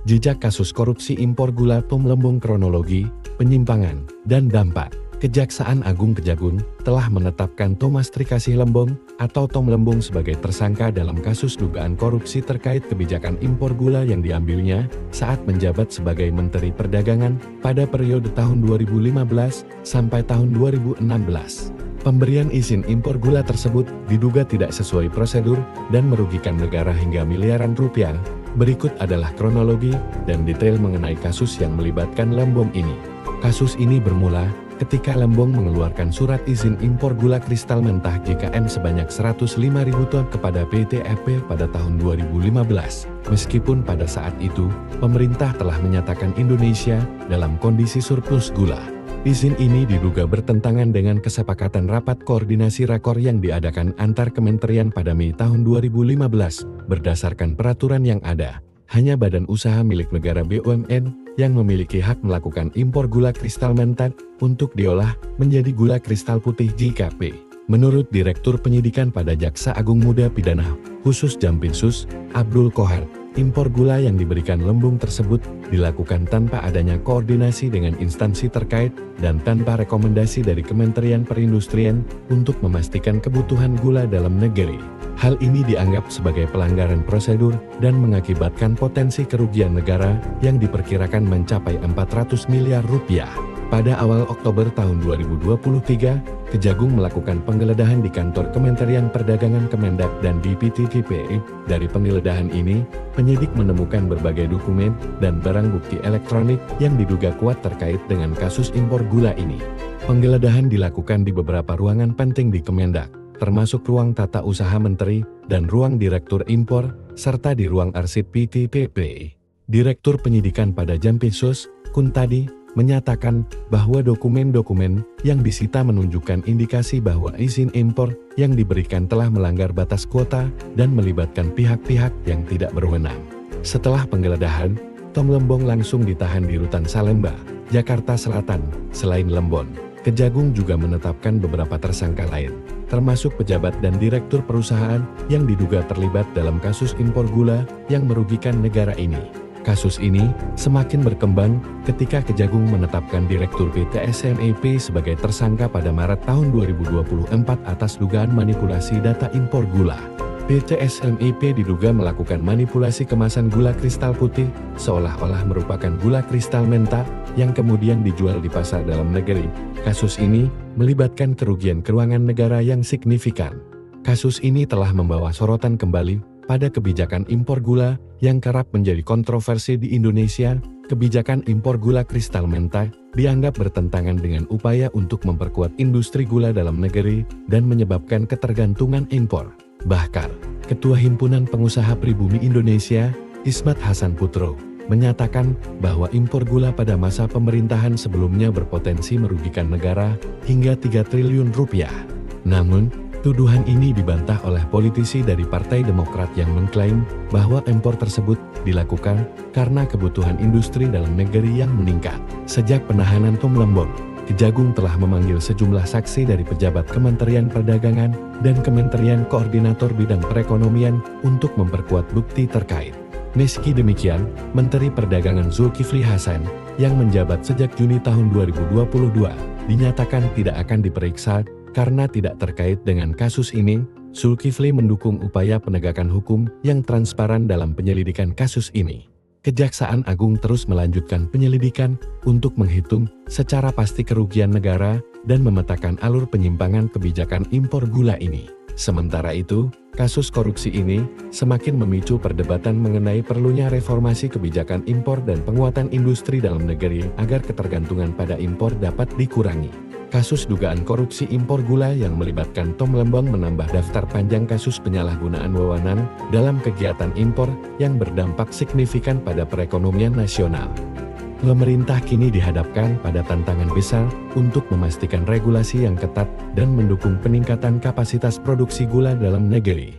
Jejak kasus korupsi impor gula Tom Lembong, kronologi, penyimpangan, dan dampak. Kejaksaan Agung Kejagung telah menetapkan Thomas Trikasih Lembong atau Tom Lembong sebagai tersangka dalam kasus dugaan korupsi terkait kebijakan impor gula yang diambilnya saat menjabat sebagai Menteri Perdagangan pada periode tahun 2015 sampai tahun 2016. Pemberian izin impor gula tersebut diduga tidak sesuai prosedur dan merugikan negara hingga miliaran rupiah. Berikut adalah kronologi dan detail mengenai kasus yang melibatkan Lembong ini. Kasus ini bermula ketika Lembong mengeluarkan surat izin impor gula kristal mentah GKM sebanyak 105.000 ton kepada PT FP pada tahun 2015. Meskipun pada saat itu, pemerintah telah menyatakan Indonesia dalam kondisi surplus gula. Izin ini diduga bertentangan dengan kesepakatan rapat koordinasi rakor yang diadakan antar kementerian pada Mei tahun 2015. Berdasarkan peraturan yang ada, hanya badan usaha milik negara BUMN yang memiliki hak melakukan impor gula kristal mentah untuk diolah menjadi gula kristal putih JKP. Menurut Direktur Penyidikan pada Jaksa Agung Muda Pidana Khusus Jampinsus, Abdul Kohar, impor gula yang diberikan Lembong tersebut dilakukan tanpa adanya koordinasi dengan instansi terkait dan tanpa rekomendasi dari Kementerian Perindustrian untuk memastikan kebutuhan gula dalam negeri. Hal ini dianggap sebagai pelanggaran prosedur dan mengakibatkan potensi kerugian negara yang diperkirakan mencapai 400 miliar rupiah. Pada awal Oktober tahun 2023, Kejagung melakukan penggeledahan di kantor Kementerian Perdagangan Kemendak dan di PTTP. Dari penggeledahan ini, penyidik menemukan berbagai dokumen dan barang bukti elektronik yang diduga kuat terkait dengan kasus impor gula ini. Penggeledahan dilakukan di beberapa ruangan penting di Kemendak, termasuk ruang tata usaha menteri dan ruang direktur impor, serta di ruang arsip PTTP. Direktur Penyidikan pada Jampinsus, Kuntadi, menyatakan bahwa dokumen-dokumen yang disita menunjukkan indikasi bahwa izin impor yang diberikan telah melanggar batas kuota dan melibatkan pihak-pihak yang tidak berwenang. Setelah penggeledahan, Tom Lembong langsung ditahan di Rutan Salemba, Jakarta Selatan. Selain Lembong, Kejagung juga menetapkan beberapa tersangka lain, termasuk pejabat dan direktur perusahaan yang diduga terlibat dalam kasus impor gula yang merugikan negara ini. Kasus ini semakin berkembang ketika Kejagung menetapkan Direktur PT SMEP sebagai tersangka pada Maret tahun 2024 atas dugaan manipulasi data impor gula. PT SMEP diduga melakukan manipulasi kemasan gula kristal putih seolah-olah merupakan gula kristal mentah yang kemudian dijual di pasar dalam negeri. Kasus ini melibatkan kerugian keuangan negara yang signifikan. Kasus ini telah membawa sorotan kembali pada kebijakan impor gula yang kerap menjadi kontroversi di Indonesia. Kebijakan impor gula kristal mentah dianggap bertentangan dengan upaya untuk memperkuat industri gula dalam negeri dan menyebabkan ketergantungan impor. Bahkan, Ketua Himpunan Pengusaha Pribumi Indonesia, Ismat Hasan Putro, menyatakan bahwa impor gula pada masa pemerintahan sebelumnya berpotensi merugikan negara hingga 3 triliun rupiah. Namun, tuduhan ini dibantah oleh politisi dari Partai Demokrat yang mengklaim bahwa impor tersebut dilakukan karena kebutuhan industri dalam negeri yang meningkat. Sejak penahanan Tom Lembong, Kejagung telah memanggil sejumlah saksi dari pejabat Kementerian Perdagangan dan Kementerian Koordinator Bidang Perekonomian untuk memperkuat bukti terkait. Meski demikian, Menteri Perdagangan Zulkifli Hasan yang menjabat sejak Juni tahun 2022 dinyatakan tidak akan diperiksa karena tidak terkait dengan kasus ini. Zulkifli mendukung upaya penegakan hukum yang transparan dalam penyelidikan kasus ini. Kejaksaan Agung terus melanjutkan penyelidikan untuk menghitung secara pasti kerugian negara dan memetakan alur penyimpangan kebijakan impor gula ini. Sementara itu, kasus korupsi ini semakin memicu perdebatan mengenai perlunya reformasi kebijakan impor dan penguatan industri dalam negeri agar ketergantungan pada impor dapat dikurangi. Kasus dugaan korupsi impor gula yang melibatkan Tom Lembong menambah daftar panjang kasus penyalahgunaan wewenang dalam kegiatan impor yang berdampak signifikan pada perekonomian nasional. Pemerintah kini dihadapkan pada tantangan besar untuk memastikan regulasi yang ketat dan mendukung peningkatan kapasitas produksi gula dalam negeri.